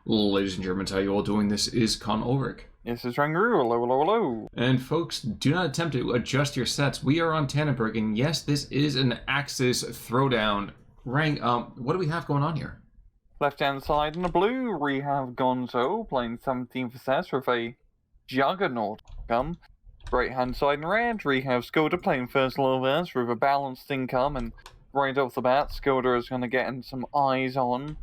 Ladies and Germans, how you all doing? This is Con Ulrich. This is Rangaroo. Hello, hello, hello. And folks, do not attempt to adjust your sets. We are on Tannenberg, and yes, this is an Axis throwdown. Rang, what do we have going on here? Left-hand side in the blue, we have Gonzo playing 17th SS with a Juggernaut income. Right-hand side in red, we have skkodder playing first Lovas with a balanced income, and right off the bat, skkodder is going to get in some eyes on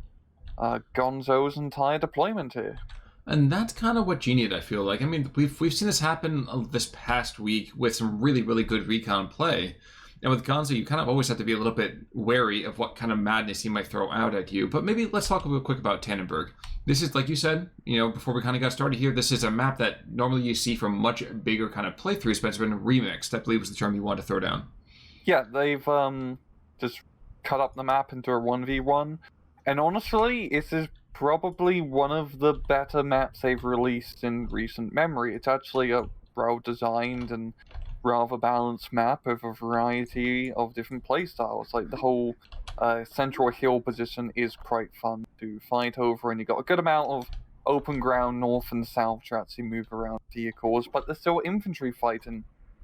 Gonzo's entire deployment here. And that's kind of what you need, I feel like. I mean, we've seen this happen this past week with some really, really good recon play. And with Gonzo, you kind of always have to be a little bit wary of what kind of madness he might throw out at you. But maybe let's talk real quick about Tannenberg. This is, like you said, before we kind of got started here, this is a map that normally you see from much bigger kind of playthroughs, but it's been remixed, I believe was the term you wanted to throw down. Yeah, they've just cut up the map into a 1v1. And honestly, this is probably one of the better maps they've released in recent memory. It's actually a well-designed and rather balanced map of a variety of different playstyles. Like the whole central hill position is quite fun to fight over, and you got a good amount of open ground north and south to actually move around vehicles, but there's still infantry fighting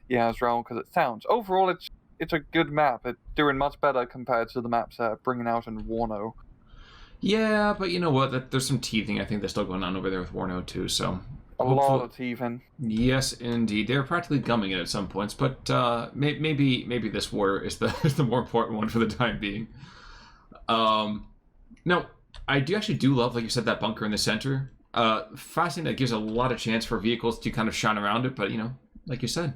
as well because it sounds. Overall, it's a good map. It's doing much better compared to the maps that are bringing out in Warno. Yeah, but you know what? There's some teething I think that's still going on over there with Warno too, so... A lot of teething. Yes, indeed. They're practically gumming it at some points, but maybe this war is the more important one for the time being. No, I do love, like you said, that bunker in the center. Fascinating. That gives a lot of chance for vehicles to kind of shine around it, but like you said,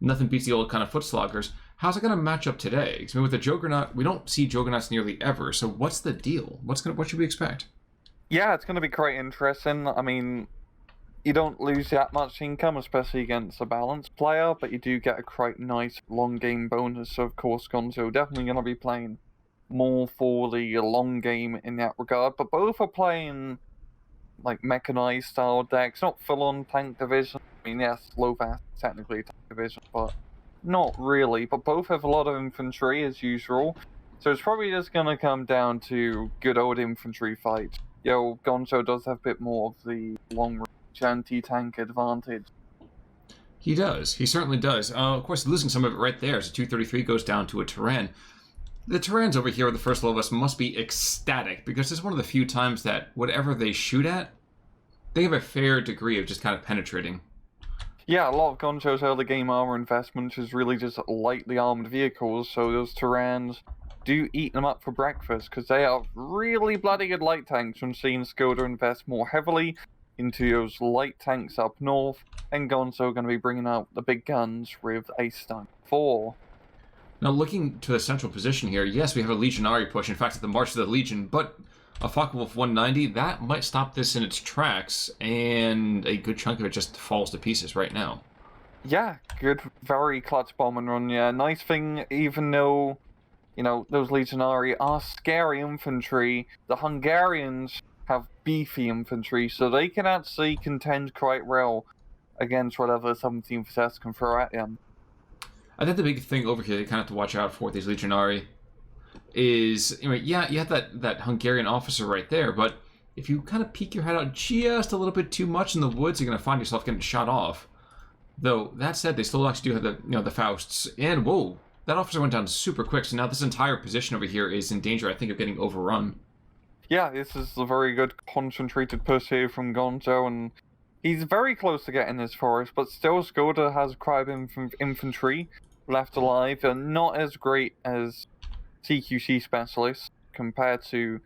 nothing beats the old kind of foot sloggers. How's it going to match up today? Because with the Juggernaut, we don't see Juggernauts nearly ever. So what's the deal? What should we expect? Yeah, it's going to be quite interesting. I mean, you don't lose that much income, especially against a balanced player, but you do get a quite nice long game bonus. So of course, Gonzo definitely going to be playing more for the long game in that regard. But both are playing like mechanized style decks, not full on tank division. I mean, yes, Lovas technically tank division, but not really. But both have a lot of infantry as usual. So it's probably just going to come down to good old infantry fight. Gonzo does have a bit more of the long range anti-tank advantage. He does. He certainly does. Of course, losing some of it right there as a 233 goes down to a Terran. The Terrans over here, the first Lovas, must be ecstatic because it's one of the few times that whatever they shoot at, they have a fair degree of just kind of penetrating. Yeah, a lot of Gonzo's early game armor investment is really just lightly armed vehicles, so those Terrans do eat them up for breakfast because they are really bloody good light tanks. When seeing skkodder invest more heavily into those light tanks up north, and Gonzo going to be bringing out the big guns with a stun 4. Now, looking to the central position here, yes, we have a Legionary push. In fact, at the March of the Legion, but a Focke-Wulf 190, that might stop this in its tracks, and a good chunk of it just falls to pieces right now. Yeah, good, very clutch bombing run, yeah. Nice thing, even though, those Legionary are scary infantry, the Hungarians have beefy infantry, so they can actually contend quite well against whatever 17th SS can throw at them. I think the big thing over here that you kind of have to watch out for these Legionary is, you have that Hungarian officer right there, but if you kind of peek your head out just a little bit too much in the woods, you're going to find yourself getting shot off. Though, that said, they still actually do have the Fausts, and whoa, that officer went down super quick, so now this entire position over here is in danger, I think, of getting overrun. Yeah, this is a very good concentrated push here from Gonzo, and he's very close to getting this forest, but still skkodder has quite a bit of infantry left alive, and not as great as CQC specialists compared to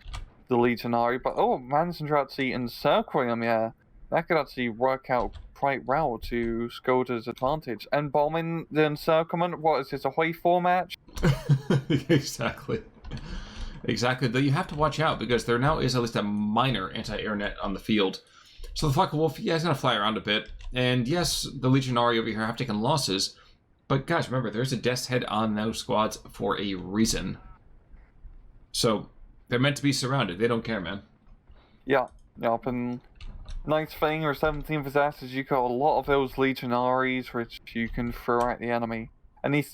the Legionary, but managing to actually encircle him, yeah. That could actually work out quite well to skkodder's advantage. And bombing the encirclement, what is this, a Hoi 4 match? Exactly. Exactly, though you have to watch out because there now is at least a minor anti-air net on the field. So the Focke-Wulf, yeah, he's going to fly around a bit. And yes, the Legionary over here have taken losses. But guys, remember, there's a death's head on those squads for a reason. So they're meant to be surrounded. They don't care, man. Yeah, yep, and nice thing or 17th SS is you got a lot of those Legionaries which you can throw at the enemy. And he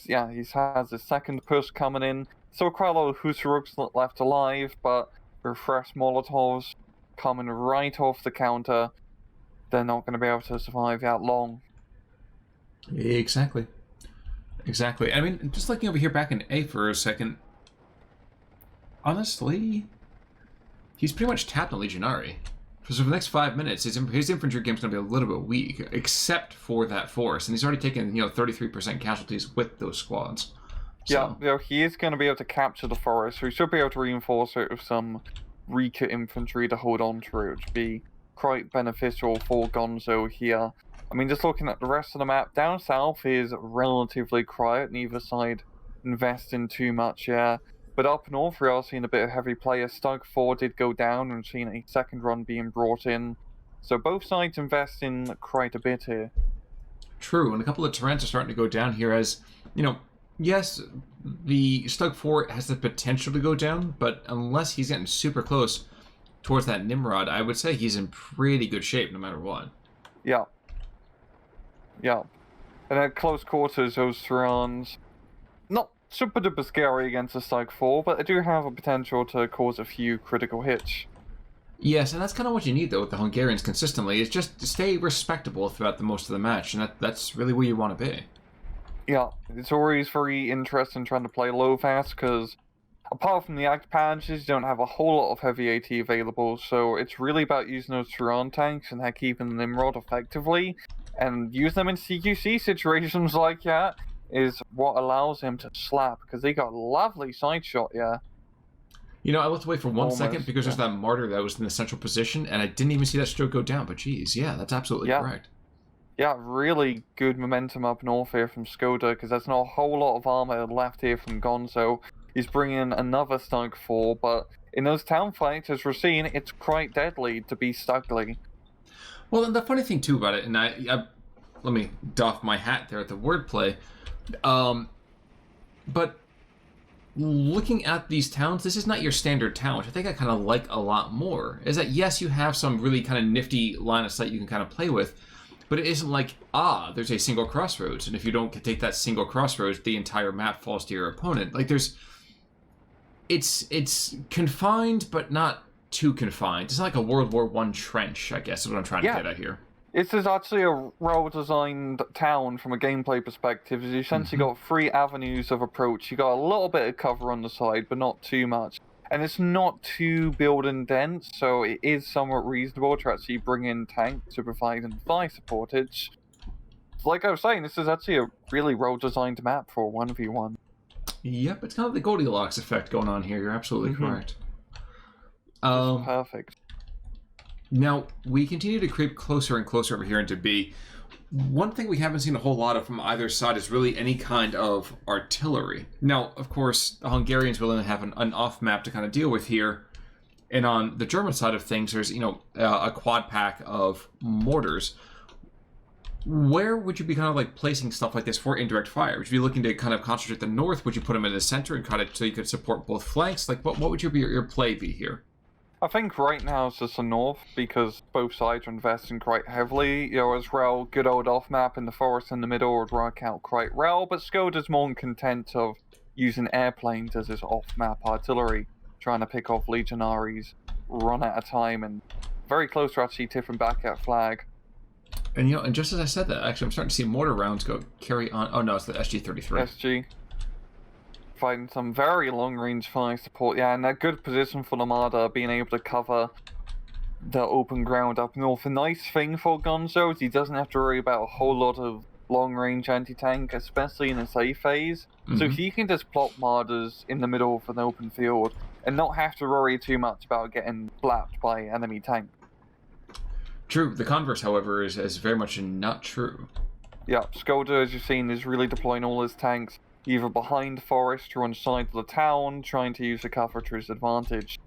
has his second push coming in. So quite a lot of Husaruks left alive, but with fresh Molotovs, coming right off the counter, they're not going to be able to survive that long. Exactly. I mean, just looking over here back in A for a second, honestly, he's pretty much tapped on Legionary. So for the next 5 minutes, his infantry game's going to be a little bit weak, except for that force, and he's already taken 33% casualties with those squads. So. Yeah, he is going to be able to capture the forest, so he should be able to reinforce it with some weaker infantry to hold on to it, which would be quite beneficial for Gonzo here. I mean, just looking at the rest of the map, down south is relatively quiet, neither side investing too much, yeah. But up north, we are seeing a bit of heavy play. Stug 4 did go down, and seeing a second run being brought in. So both sides invest in quite a bit here. True, and a couple of turrets are starting to go down here as, yes, the Stug 4 has the potential to go down, but unless he's getting super close towards that Nimrod, I would say he's in pretty good shape no matter what. Yeah. And at close quarters, those Tyrans, not super duper scary against a Stug 4, but they do have a potential to cause a few critical hits. Yes, and that's kind of what you need, though, with the Hungarians consistently, is just to stay respectable throughout the most of the match, and that's really where you want to be. Yeah, it's always very interesting trying to play low fast, because apart from the Act Panaches, you don't have a whole lot of heavy AT available, so it's really about using those Turan tanks and keeping the Nimrod effectively, and use them in CQC situations like that is what allows him to slap, because they got a lovely side shot, yeah. I looked away for one second because there's that martyr that was in the central position, and I didn't even see that stroke go down, but geez, yeah, that's absolutely correct. Yeah, really good momentum up north here from shkodder, because there's not a whole lot of armor left here from Gonzo. He's bringing another Stug 4, but in those town fights, as we're seeing, it's quite deadly to be Stugly. Well, and the funny thing, too, about it, and I let me doff my hat there at the wordplay, but looking at these towns, this is not your standard town, which I think I kind of like a lot more, is that, yes, you have some really kind of nifty line of sight you can kind of play with, but it isn't like, there's a single crossroads, and if you don't take that single crossroads, the entire map falls to your opponent. Like, it's confined, but not too confined. It's not like a World War I trench, I guess, is what I'm trying to get at here. This is actually a well-designed town from a gameplay perspective. You essentially got 3 avenues of approach. You got a little bit of cover on the side, but not too much. And it's not too building dense, so it is somewhat reasonable to actually bring in tanks to provide fire supportage. Like I was saying, this is actually a really well-designed map for 1v1. Yep, it's kind of the Goldilocks effect going on here. You're absolutely correct. Perfect. Now, we continue to creep closer and closer over here into B. One thing we haven't seen a whole lot of from either side is really any kind of artillery. Now, of course, the Hungarians will only have an off map to kind of deal with here. And on the German side of things, there's, a quad pack of mortars. Where would you be kind of like placing stuff like this for indirect fire? Would you be looking to kind of concentrate the north? Would you put them in the center and cut it so you could support both flanks? Like, what would your play be here? I think right now it's just the north, because both sides are investing quite heavily. As well, good old off-map in the forest in the middle would work out quite well, but shkodder's more than content of using airplanes as his off-map artillery, trying to pick off legionaries, run at a time, and very close to actually tipping back at flag. And and just as I said that, actually I'm starting to see mortar rounds carry on. Oh no, it's the SG-33. SG. Fighting some very long-range fire support, and a good position for Lamada, being able to cover the open ground up north. The nice thing for Gonzo is he doesn't have to worry about a whole lot of long-range anti-tank, especially in the safe phase. So he can just plop Marders in the middle of an open field and not have to worry too much about getting slapped by enemy tank. True. The converse, however, is very much not true. Yeah, shkodder, as you've seen, is really deploying all his tanks either behind the forest or on the side of the town, trying to use the cover to his advantage.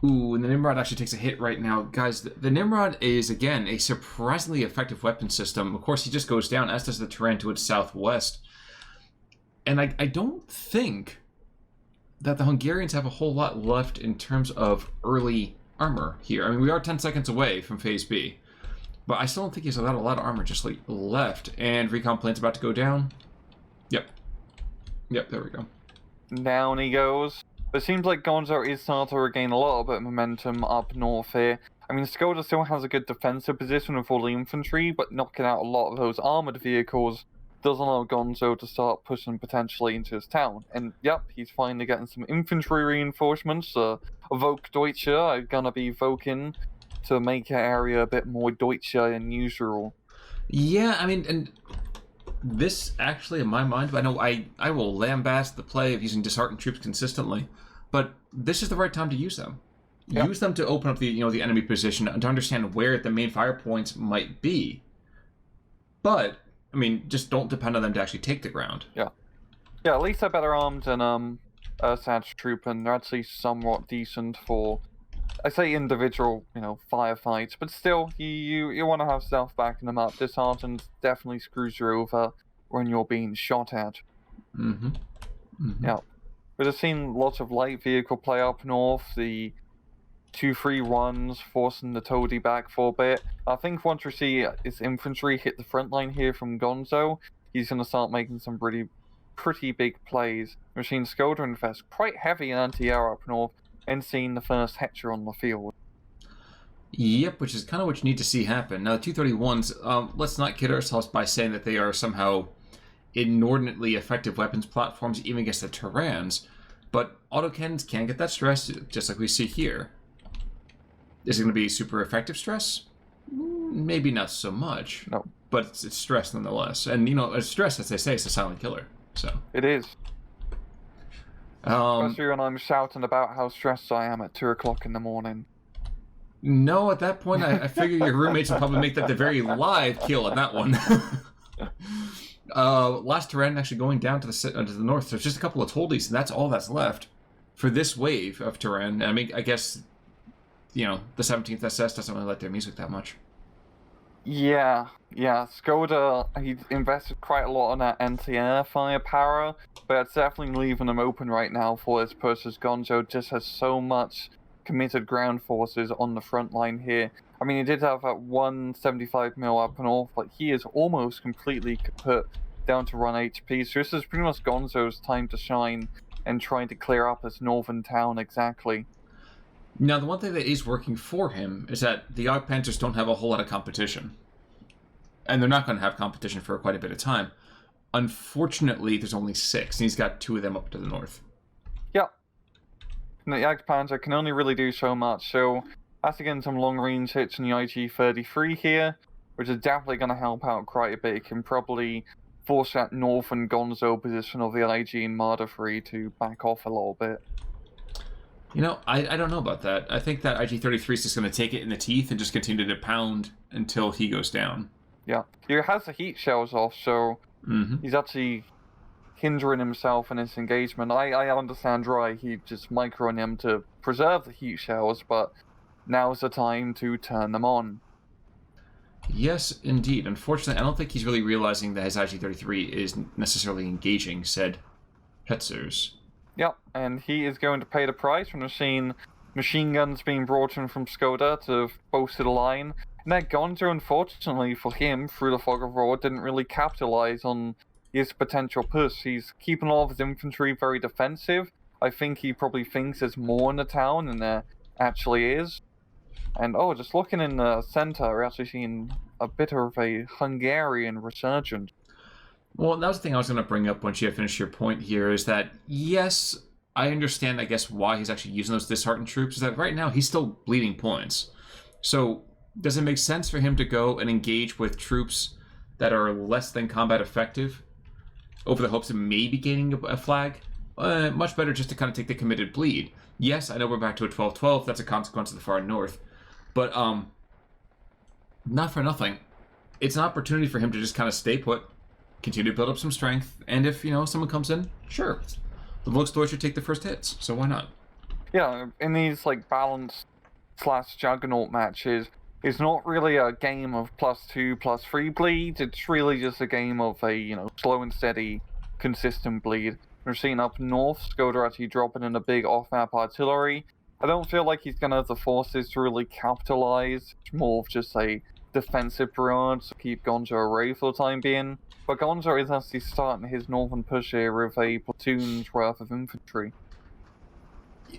Ooh, and the Nimrod actually takes a hit right now. Guys, the Nimrod is, again, a surprisingly effective weapon system. Of course, he just goes down, as does the Turan to its southwest. And I don't think that the Hungarians have a whole lot left in terms of early armor here. I mean, we are 10 seconds away from Phase B. But I still don't think he's got a lot of armor just left. And recon plane's about to go down. Yep, there we go. Down he goes. But it seems like Gonzo is starting to regain a little bit of momentum up north here. I mean, skkodder still has a good defensive position with all the infantry, but knocking out a lot of those armored vehicles does allow Gonzo to start pushing potentially into his town. And yep, he's finally getting some infantry reinforcements. Volk Deutsche are gonna be Voking to make the area a bit more Deutsche than usual. Yeah, I mean, and this actually, in my mind, I know I will lambast the play of using disheartened troops consistently, but this is the right time to use them. Yeah. Use them to open up the the enemy position and to understand where the main fire points might be. But I mean, just don't depend on them to actually take the ground. Yeah, at least they're better armed than Assad's troop, and they're actually somewhat decent for, I say, individual, firefights. But still, you want to have stuff backing them up. Disheartened definitely screws you over when you're being shot at. Yeah, we've just seen lots of light vehicle play up north. The 2-3-1s forcing the toady back for a bit. I think once we see his infantry hit the front line here from Gonzo, he's going to start making some pretty big plays. We've seen skkodder invest quite heavy in anti-air up north and seeing the first Hetcher on the field. Yep, which is kind of what you need to see happen. Now, the 231s, let's not kid ourselves by saying that they are somehow inordinately effective weapons platforms, even against the Terrans, but autocannons can get that stress, just like we see here. Is it going to be super effective stress? Maybe not so much. No. But it's stress nonetheless. And, stress, as they say, is a silent killer. So it is. Especially when I'm shouting about how stressed I am at 2 o'clock in the morning. No, at that point, I figure your roommates will probably make that the very live kill on that one. Last Terran actually going down to the north. There's just a couple of Toldies, and that's all that's left for this wave of Terran. I mean, I guess, the 17th SS doesn't really like their music that much. Yeah. skkodder, he invested quite a lot on that anti-air firepower, but it's definitely leaving them open right now for his push, as Gonzo just has so much committed ground forces on the front line here. I mean, he did have that 175 mil up north, but he is almost completely kaput down to run HP, so this is pretty much Gonzo's time to shine and trying to clear up his northern town exactly. Now, the one thing that is working for him is that the Arc Panthers don't have a whole lot of competition. And they're not going to have competition for quite a bit of time. Unfortunately, there's only 6, and he's got 2 of them up to the north. Yep. And the Jagdpanzer can only really do so much, so that's again some long-range hits in the IG-33 here, which is definitely going to help out quite a bit. It can probably force that northern Gonzo position of the IG in Marder 3 to back off a little bit. I don't know about that. I think that IG-33 is just going to take it in the teeth and just continue to pound until he goes down. Yeah. He has the heat shells off, so he's actually hindering himself in his engagement. I understand why he just microing him to preserve the heat shells, but now's the time to turn them on. Yes, indeed. Unfortunately, I don't think he's really realizing that his IG-33 is necessarily engaging said Hetzers. Yep, and he is going to pay the price when we're seeing machine guns being brought in from skkodder to bolster the line. And that Gonzo, unfortunately for him, through the fog of war, didn't really capitalize on his potential push. He's keeping all of his infantry very defensive. I think he probably thinks there's more in the town than there actually is. And just looking in the center, we're actually seeing a bit of a Hungarian resurgence. Well, that was the thing I was going to bring up once you finished your point here, is that, yes, I understand, I guess, why he's actually using those disheartened troops, is that right now he's still bleeding points. So, does it make sense for him to go and engage with troops that are less than combat effective over the hopes of maybe gaining a flag? Much better just to kind of take the committed bleed. Yes, I know we're back to a 12-12, that's a consequence of the far north. But, not for nothing. It's an opportunity for him to just kind of stay put, continue to build up some strength, and if, someone comes in, sure. The Volksdeutsch should take the first hits, so why not? Yeah, in these, balanced / Juggernaut matches, it's not really a game of +2, +3 bleeds, it's really just a game of a, slow and steady, consistent bleed. We're seeing up north, skkodder actually dropping in a big off-map artillery. I don't feel like he's going to have the forces to really capitalize. It's more of just a defensive barrage to keep Gonzo away for the time being. But Gonzo is actually starting his northern push here with a platoon's worth of infantry.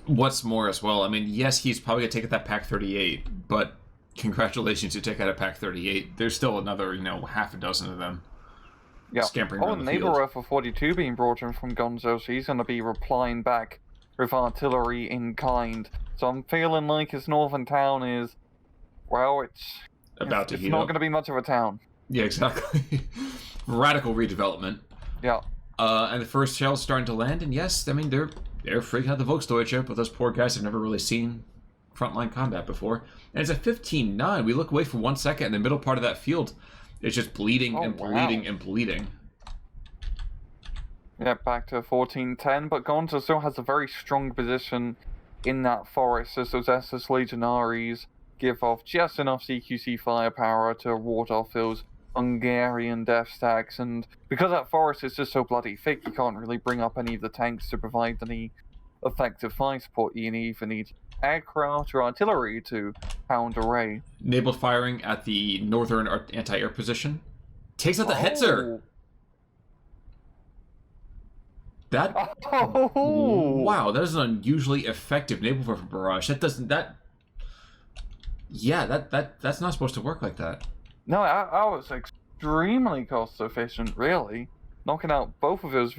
What's more as well, I mean, yes, he's probably going to take out that Pack 38, but congratulations, you take out a Pack 38. There's still another, half a dozen of them scampering around the field. Neighbor for 42 being brought in from Gonzo, so he's going to be replying back with artillery in kind. So I'm feeling like his northern town is, well, it's not going to be much of a town. Yeah, exactly. Radical redevelopment. Yeah. And the first shell's starting to land, and yes, I mean, they're freaking out the Volksdeutsche, but those poor guys have never really seen frontline combat before. And it's a 15-9. We look away for 1 second, and the middle part of that field is just bleeding and bleeding and bleeding. Yeah, back to 14-10, but Gonzo still has a very strong position in that forest, as those SS Legionaries give off just enough CQC firepower to ward off those Hungarian death stacks, and because that forest is just so bloody thick, you can't really bring up any of the tanks to provide any effective fire support. You even need aircraft or artillery to pound away. Enabled firing at the northern anti-air position. Takes out the Hetzer! Wow, that is an unusually effective naval warfare barrage. That's not supposed to work like that. No, that was extremely cost efficient, really. Knocking out both of those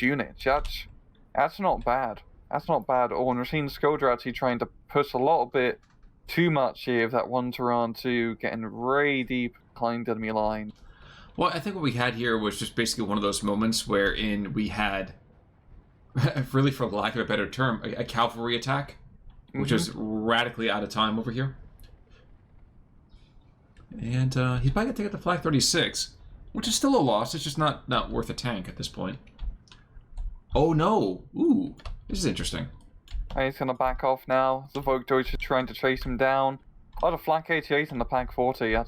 units. That's not bad. That's not bad at all. And we're seeing shkodder actually trying to push a little bit too much here with that 1-2, getting really deep behind enemy line. Well, I think what we had here was just basically one of those moments wherein we had, really for lack of a better term, a cavalry attack, which was radically out of time over here. And he's probably going to take out the Flak 36, which is still a loss. It's just not worth a tank at this point. Oh no! Ooh, this is interesting. He's going to back off now. The Volksdeutsche is trying to chase him down. Oh, the Flak 88 and the Pack 40. Yeah,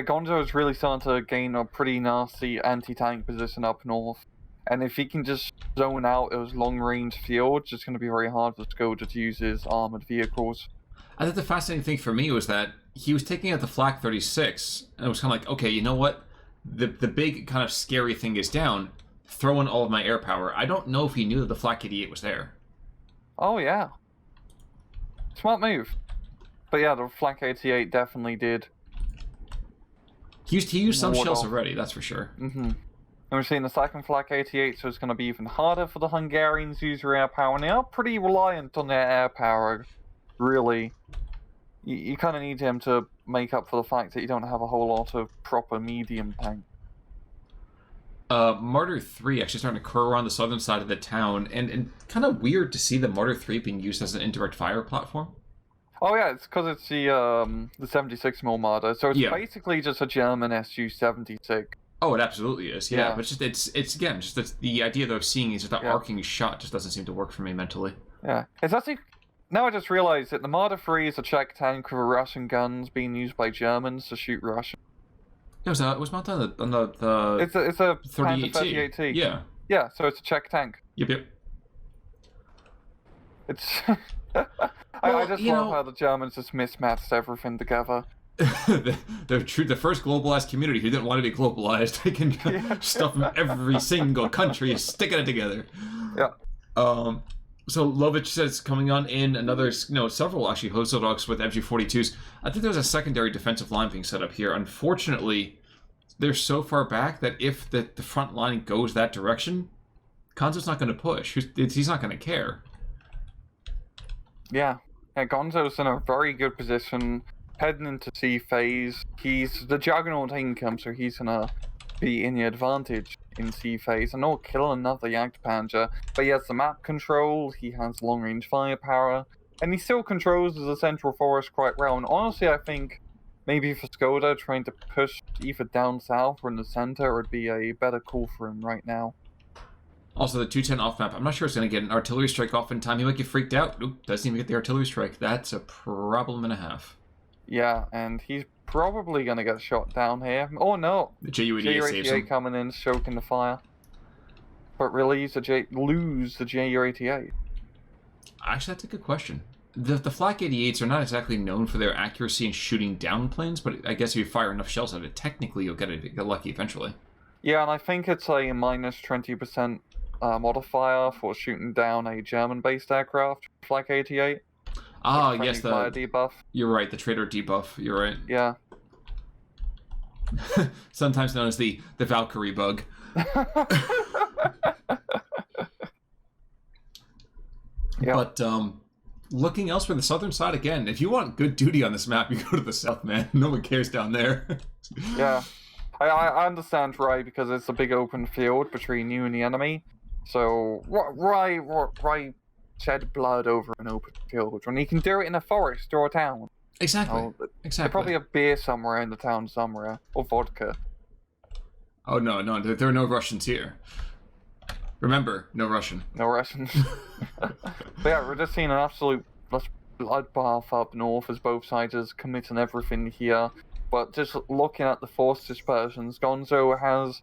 Gonzo is really starting to gain a pretty nasty anti-tank position up north. And if he can just zone out those long-range fields, it's going to be very hard for shkodder to use his armored vehicles. I think the fascinating thing for me was that he was taking out the Flak 36, and it was kind of like, okay, you know what? The big kind of scary thing is down. Throw in all of my air power. I don't know if he knew that the Flak 88 was there. Oh, yeah. Smart move. But yeah, the Flak 88 definitely did. He used some shells already, that's for sure. And we're seeing the second Flak 88, so it's going to be even harder for the Hungarians to use their air power, and they are pretty reliant on their air power, really. You kind of need him to make up for the fact that you don't have a whole lot of proper medium tank. Martyr 3 actually starting to occur around the southern side of the town, and kind of weird to see the Martyr 3 being used as an indirect fire platform. Oh yeah, it's because it's the 76mm Martyr, so it's basically just a German Su-76. Oh, it absolutely is, yeah. But it's again, the idea that I'm seeing is just that arcing shot just doesn't seem to work for me mentally. Yeah, it's actually... Now I just realized that the Martyr 3 is a Czech tank with Russian guns being used by Germans to shoot Russians. Yeah, it was mounted on the It's a 38T. Yeah. Yeah, so it's a Czech tank. Yep. It's... I just love how the Germans just mismatched everything together. the first globalized community who didn't want to be globalized. They can stuff from every single country, sticking it together. Yeah. So Lovich says coming on in another, several actually Hosodogs with MG42s. I think there's a secondary defensive line being set up here. Unfortunately, they're so far back that if the front line goes that direction, Gonzo's not going to push. He's not going to care. Yeah, Gonzo's in a very good position heading into C phase. He's the Juggernaut income, so he's going to be in the advantage in C phase. And not kill another Jagdpanzer, but he has the map control, he has long range firepower, and he still controls the central forest quite well. And honestly, I think maybe for shkodder trying to push either down south or in the center would be a better call for him right now. Also, the 210 off map, I'm not sure it's going to get an artillery strike off in time. He might get freaked out. Oop, doesn't even get the artillery strike. That's a problem and a half. Yeah, and he's probably going to get shot down here. Oh no! The Ju-88 saves him. coming in, choking the fire. But really, lose the Ju-88. Actually, that's a good question. The Flak 88s are not exactly known for their accuracy in shooting down planes, but I guess if you fire enough shells at it, technically you'll get lucky eventually. Yeah, and I think it's a minus 20% modifier for shooting down a German-based aircraft, Flak 88. Ah, yes, fire debuff. You're right, the traitor debuff. You're right. Yeah. Sometimes known as the Valkyrie bug. Yeah. But looking elsewhere, the southern side again. If you want good duty on this map, you go to the south, man. No one cares down there. Yeah. I understand, right, because it's a big open field between you and the enemy. So, why shed blood over an open field when you can do it in a forest or a town? Exactly. Oh, Exactly. There's probably a beer somewhere in the town somewhere, or vodka. Oh, no, there are no Russians here. Remember, no Russian. No Russians. But yeah, we're just seeing an absolute bloodbath up north as both sides are committing everything here. But just looking at the force dispersions, Gonzo has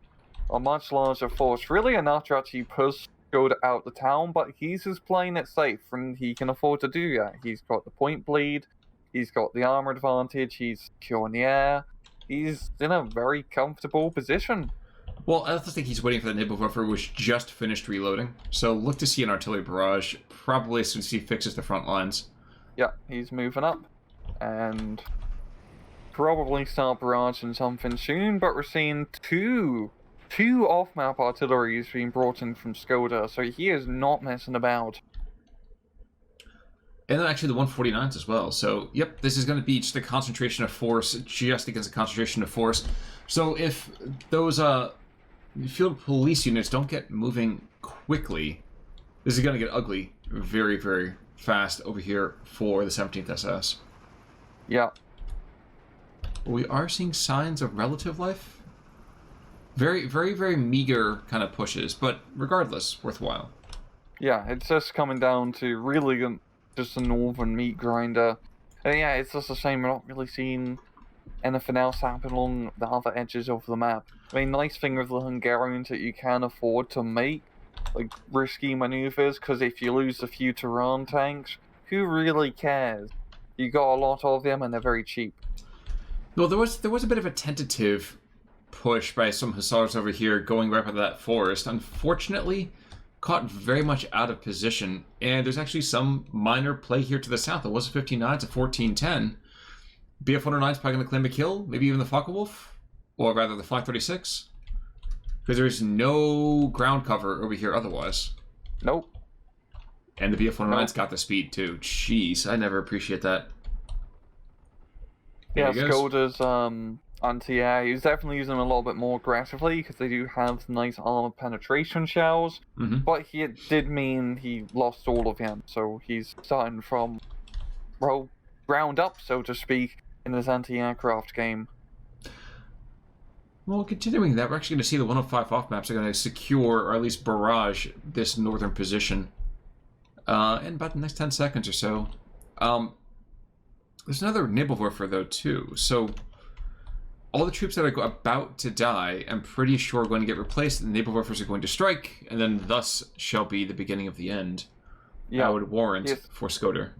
a much larger force, really enough to actually push Shkodder out the town, but he's just playing it safe, and he can afford to do that. He's got the point bleed, he's got the armor advantage, he's secure in the air, he's in a very comfortable position. Well, I also think he's waiting for the Nebelwerfer, which just finished reloading. So look to see an artillery barrage, probably as soon as he fixes the front lines. Yeah, he's moving up, and probably start barraging something soon, but we're seeing two off-map artilleries being brought in from Shkodder, so he is not messing about. And then actually the 149s as well. So, yep, this is going to be just a concentration of force, just against a concentration of force. So if those field police units don't get moving quickly, this is going to get ugly very, very fast over here for the 17th SS. Yeah. We are seeing signs of relative life. Very, very, very meager kind of pushes, but regardless, worthwhile. Yeah, it's just coming down to really just a northern meat grinder. And yeah, it's just a shame we're not really seeing anything else happen along the other edges of the map. I mean, nice thing with the Hungarians that you can afford to make like risky maneuvers, because if you lose a few Tehran tanks, who really cares? You got a lot of them and they're very cheap. Well, there was a bit of a tentative push by some hussars over here going right by that forest. Unfortunately, caught very much out of position, and there's actually some minor play here to the south. It was a 15-9 to 14-10. BF-109 is probably going to claim a kill, maybe even the Focke-Wulf, or rather the Flak 36, because there's no ground cover over here otherwise. Nope. And the BF-109's got the speed too. Jeez, I never appreciate that. Yeah, Shkodder's anti-air, he's definitely using them a little bit more aggressively because they do have nice armor penetration shells, but it did mean he lost all of them, so he's starting from, well, ground up, so to speak, in this anti-aircraft game. Well, continuing that, we're actually going to see the 105 off maps are going to secure, or at least barrage, this northern position in about the next 10 seconds or so. There's another Nebelwerfer, though, too. So, all the troops that are about to die, I'm pretty sure are going to get replaced, and the Nebelwerfers are going to strike, and then thus shall be the beginning of the end. Yeah. I would warrant for Shkodder.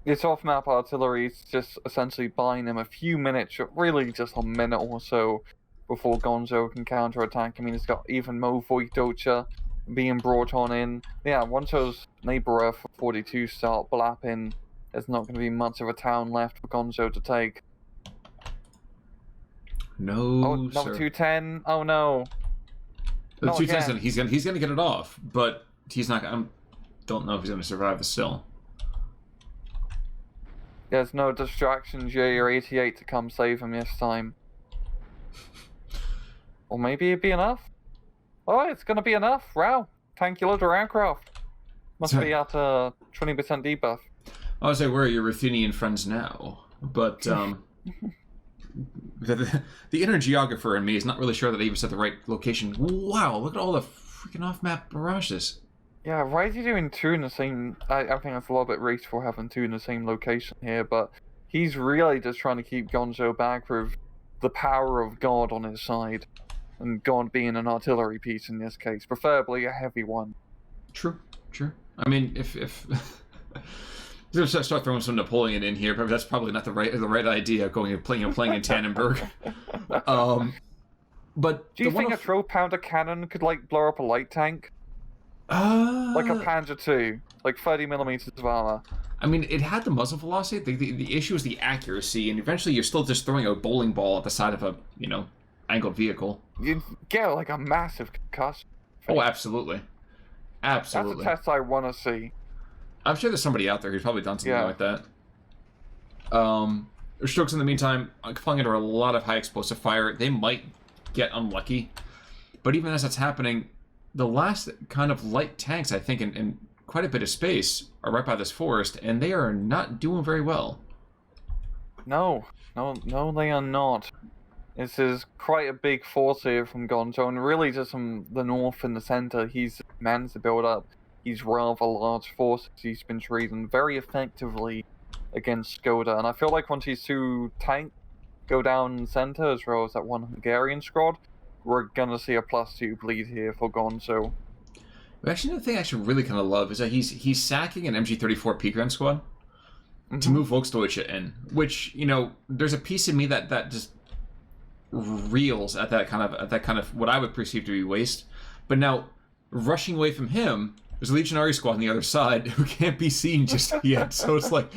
This off-map artillery is just essentially buying them a few minutes, really just a minute or so, before Gonzo can counter-attack. I mean, it's got even more Voidocha being brought on in. Yeah, once those Nebelwerfer 42 start blapping, there's not going to be much of a town left for Gonzo to take. No, oh, number 210. Oh no. The 210, he's gonna get it off, but he's not. I don't know if he's gonna survive this still. There's no distractions, your 88 to come save him this time. Or maybe it'd be enough. Oh, it's gonna be enough. Wow, tank-loader aircraft. Must be at a 20% debuff. I was like, where are your Ruthenian friends now? But the inner geographer in me is not really sure that I even set the right location. Wow, look at all the freaking off-map barrages. Yeah, why is he doing two in the same... I think that's a little bit wasteful having two in the same location here, but he's really just trying to keep Gonzo back with the power of God on his side. And God being an artillery piece in this case, preferably a heavy one. True. I mean, if I'm gonna start throwing some Napoleon in here, but that's probably not the right idea. Going and playing in Tannenberg. But do you think a 12-pounder cannon could like blow up a light tank? Like a Panzer II, like 30 millimeters of armor. I mean, it had the muzzle velocity. The issue is the accuracy, and eventually you're still just throwing a bowling ball at the side of a, angled vehicle. You get like a massive concussion. Oh, absolutely. Absolutely. That's a test I want to see. I'm sure there's somebody out there who's probably done something like that. Strokes in the meantime, flying under a lot of high explosive fire. They might get unlucky. But even as that's happening, the last kind of light tanks, I think, in quite a bit of space are right by this forest, and they are not doing very well. No, they are not. This is quite a big force here from Gonzo, and really just from the north and the center, he's managed to build up these rather large forces he's been treating very effectively against shkodder. And I feel like once these two tanks go down in the center, as well as that one Hungarian squad, we're gonna see a +2 bleed here for Gonzo. Actually, the thing I should really kind of love is that he's sacking an MG34 Peakran squad to move Volksdeutsche in, which, there's a piece of me that just reels at that kind of what I would perceive to be waste. But now, rushing away from him, there's a Legionary squad on the other side who can't be seen just yet. So it's like,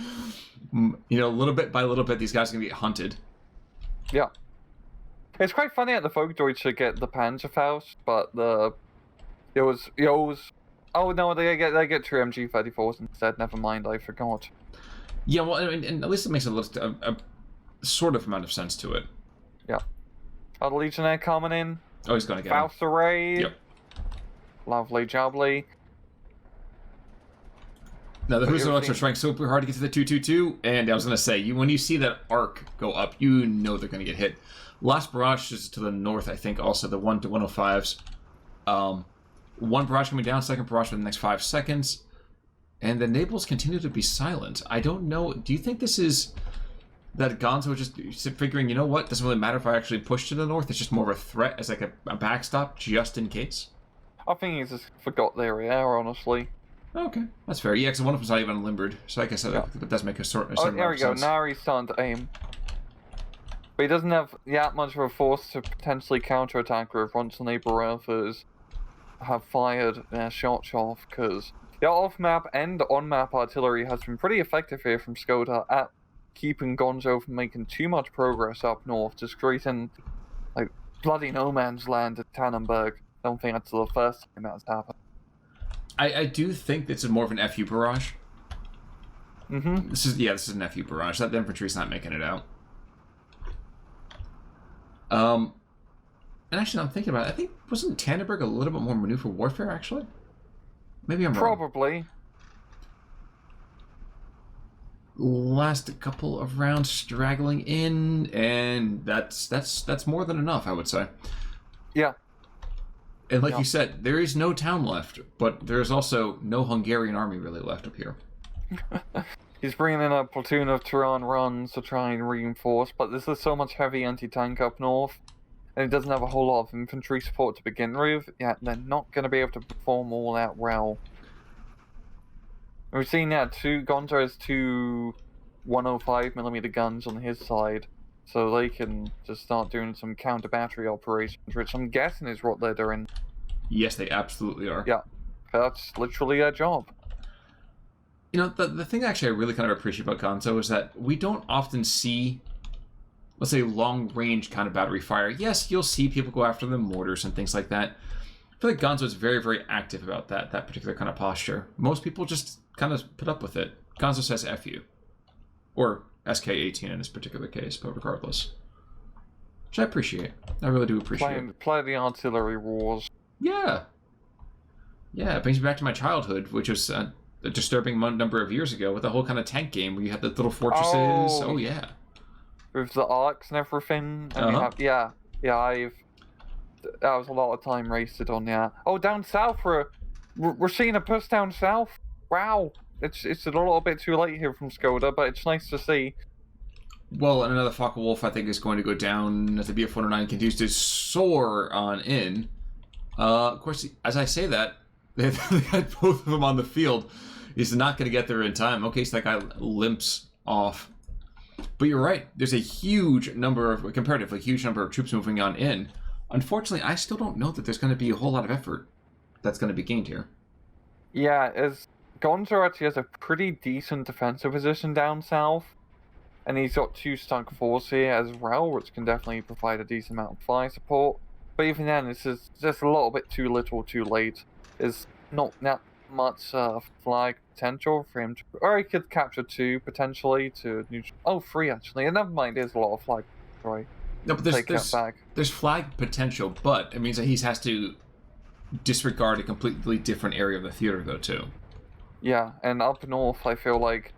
little bit by little bit, these guys are going to get hunted. Yeah. It's quite funny that the Volksdeutsche get the Panzerfaust, but it was oh no, they get two MG34s instead. Never mind, I forgot. Yeah, well, and at least it makes a sort of amount of sense to it. Yeah. Oh, the Legionnaire coming in. Oh, he's going to get Faust array. Yep. Lovely jubbly. Now, the Hussars are trying super hard to get to the 222, and I was going to say, when you see that arc go up, you know they're going to get hit. Last barrage is to the north, I think, also, the 1 to 105s. One barrage coming down, second barrage for the next 5 seconds, and the Naples continue to be silent. I don't know, do you think this is that Gonzo just figuring, you know what, doesn't really matter if I actually push to the north, it's just more of a threat as like a backstop just in case? I think he just forgot their air, honestly. Okay, that's fair. Yeah, because one of them's not even limbered, so I guess that does make a certain there amount we of go, sense. now he's starting to aim. But he doesn't have that much of a force to potentially counterattack with once the neighbor Earthers have fired their shots off, because the off-map and on-map artillery has been pretty effective here from shkodder at keeping Gonzo from making too much progress up north, just creating like bloody no man's land at Tannenberg. I don't think that's the first time that's happened. I do think this is more of an FU barrage. Mm-hmm. This is an FU barrage. That the infantry's not making it out. And actually, I'm thinking about it. I think wasn't Tannenberg a little bit more maneuver warfare actually? Maybe I'm wrong. Probably. Last couple of rounds straggling in, and that's more than enough, I would say. Yeah. And like you said, there is no town left, but there is also no Hungarian army really left up here. He's bringing in a platoon of Turan runs to try and reinforce, but there's just so much heavy anti-tank up north, and it doesn't have a whole lot of infantry support to begin with. Yeah, they're not going to be able to perform all that well. We've seen that Gonzo has two 105mm guns on his side, so they can just start doing some counter-battery operations, which I'm guessing is what they're doing. Yes, they absolutely are. Yeah, that's literally their job. The thing actually I really kind of appreciate about Gonzo is that we don't often see, let's say, long-range kind of battery fire. Yes, you'll see people go after the mortars and things like that. I feel like Gonzo is very, very active about that particular kind of posture. Most people just kind of put up with it. Gonzo says F you. Or SK-18 in this particular case, but regardless. Which I appreciate. I really do appreciate. Play the artillery wars. Yeah. Yeah, it brings me back to my childhood, which was a disturbing number of years ago with the whole kind of tank game where you had the little fortresses. Oh yeah. With the arcs and everything. And that was a lot of time wasted on that. Oh, down south, we're seeing a push down south. Wow. It's a little bit too late here from shkodder, but it's nice to see. Well, and another Focke-Wulf, I think, is going to go down as the BF-109 continues to soar on in. Of course, as I say that, they had both of them on the field. He's not going to get there in time. Okay, so that guy limps off. But you're right. There's a comparatively huge number of troops moving on in. Unfortunately, I still don't know that there's going to be a whole lot of effort that's going to be gained here. Yeah, as Gonzo actually has a pretty decent defensive position down south, and he's got 2 Stunk Force here as well, which can definitely provide a decent amount of fire support. But even then, it's just a little bit too little too late. There's not that much flag potential for him to... Or he could capture 2, potentially, to... Oh, 3, actually. And never mind, there's a lot of flag, right? No, but there's flag potential, but it means that he has to disregard a completely different area of the theater, though, too. Yeah, and up north, I feel like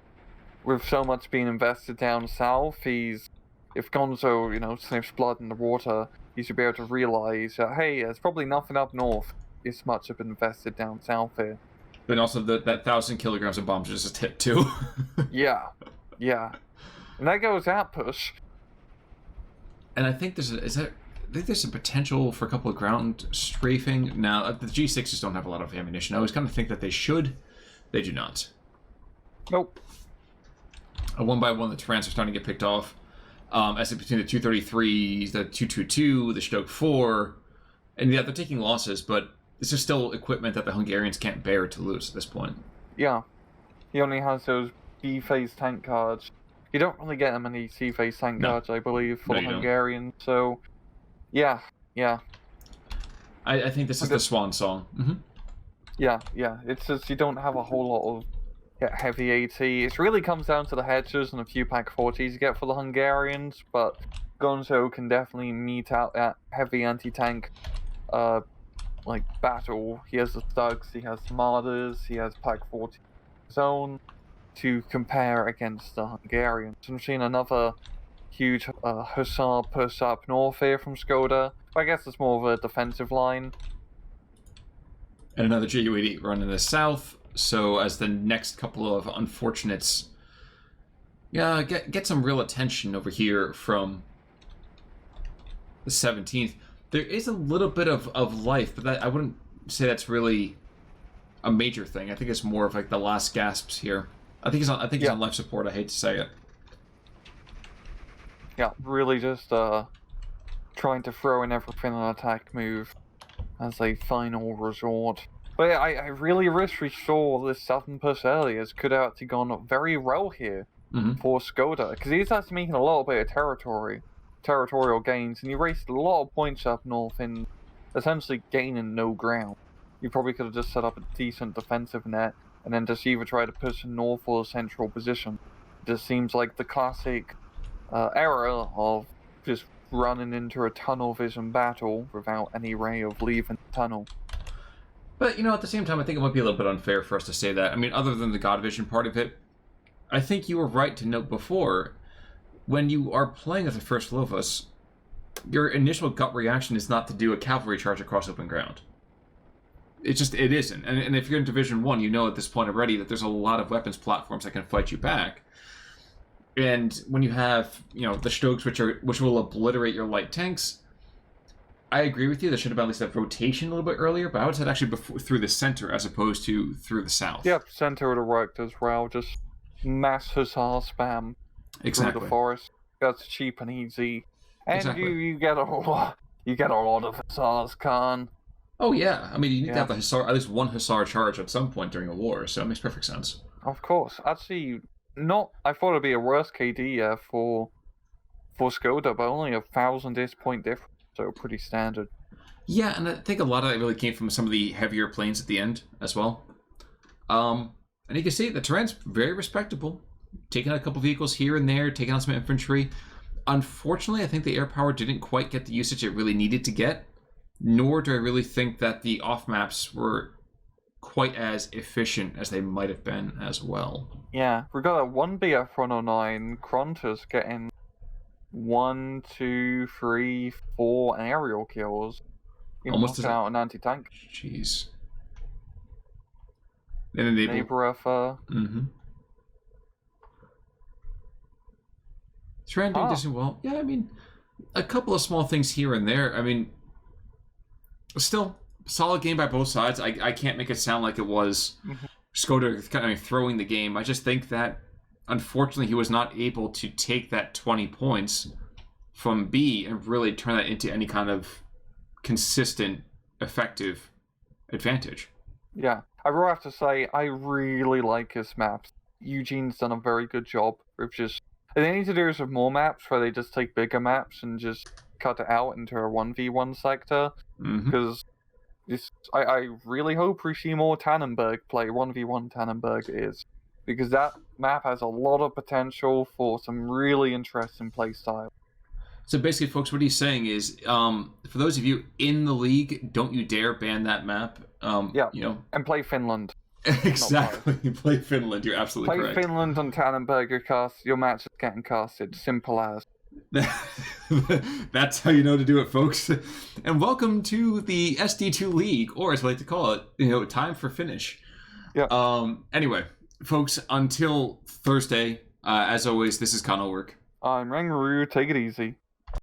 with so much being invested down south, if Gonzo, sniffs blood in the water, he should be able to realize that, hey, there's probably nothing up north. It's much have been invested down south here. But also that 1,000 kilograms of bombs is just a tip, too. Yeah. And that goes out push. And I think there's a potential for a couple of ground strafing. Now, the G6s don't have a lot of ammunition. I always kind of think that they should. They do not. Nope. One by one, the Tyrants are starting to get picked off. As between the 233s, the 222, the Stoke 4. And yeah, they're taking losses, but this is still equipment that the Hungarians can't bear to lose at this point. Yeah. He only has those B-phase tank cards. You don't really get that many C-phase tank cards, I believe, for the Hungarians. So, yeah. I think this is the swan song. Mm-hmm. Yeah. It's just you don't have a whole lot of heavy AT. It really comes down to the hedges and a few pack 40s you get for the Hungarians, but Gonzo can definitely meet out that heavy anti-tank battle. He has the Stugs, he has Martyrs, he has pack 40 zone to compare against the Hungarians. I'm seeing another huge Hussar push up north here from shkodder. I guess it's more of a defensive line. And another Ju-88 run in the south. So as the next couple of unfortunates get some real attention over here from the 17th. There is a little bit of life, but I wouldn't say that's really a major thing. I think it's more of like the last gasps here. I think he's on life support. I hate to say it. Yeah, really just trying to throw in everything an attack move as a final resort. But yeah, I really wish we saw this southern push earlier. It could have actually gone very well here for shkodder, because he's actually making a little bit of territorial gains, and he raced a lot of points up north in essentially gaining no ground. You probably could have just set up a decent defensive net, and then just either try to push north or central position. It just seems like the classic error of just running into a tunnel vision battle without any way of leaving the tunnel. But, at the same time, I think it might be a little bit unfair for us to say that. I mean, other than the God Vision part of it, I think you were right to note before, when you are playing as a first Lovas, your initial gut reaction is not to do a cavalry charge across open ground. It isn't. And if you're in Division 1, you know at this point already that there's a lot of weapons platforms that can fight you back. And when you have, the Stokes, which will obliterate your light tanks, I agree with you. There should have been at least that rotation a little bit earlier, but I would say actually through the center as opposed to through the south. Yep, center would have worked as well. Just mass hussar spam through the forest. That's cheap and easy, and you get a lot of hussars, Khan. Oh yeah, I mean you need to have the hussar, at least one hussar charge at some point during a war, so it makes perfect sense. Of course, actually, I thought it'd be a worse KD for shkodder, but only 1,000-ish point difference. So pretty standard. Yeah, and I think a lot of that really came from some of the heavier planes at the end as well. And you can see the terrain's very respectable. Taking out a couple vehicles here and there, taking out some infantry. Unfortunately, I think the air power didn't quite get the usage it really needed to get. Nor do I really think that the off maps were quite as efficient as they might have been as well. Yeah, we got a 1 BF-109 Krontus getting 1, 2, 3, 4 aerial kills. Almost out an anti-tank. Jeez. And neighbor FR. Trying to do well. Yeah, I mean, a couple of small things here and there. I mean, still solid game by both sides. I can't make it sound like it was shkodder kind of throwing the game. I just think that unfortunately he was not able to take that 20 points from B and really turn that into any kind of consistent, effective advantage. Yeah, I will have to say, I really like his maps. Eugene's done a very good job with just. They need to do is with more maps where they just take bigger maps and just cut it out into a 1v1 sector. Mm-hmm. Because I really hope we see more Tannenberg play. 1v1 Tannenberg is. Because that map has a lot of potential for some really interesting playstyle. So basically, folks, what he's saying is, for those of you in the league, don't you dare ban that map. Yeah, you know, and play Finland. exactly. Play Finland. You're absolutely Play correct. Finland on Tannenberg. Your match is getting casted. Simple as. That's how you know to do it, folks. And welcome to the SD2 League, or as I like to call it, time for finish. Yeah. Anyway, folks, until Thursday, as always, this is Conal Work. I'm Rangaroo. Take it easy.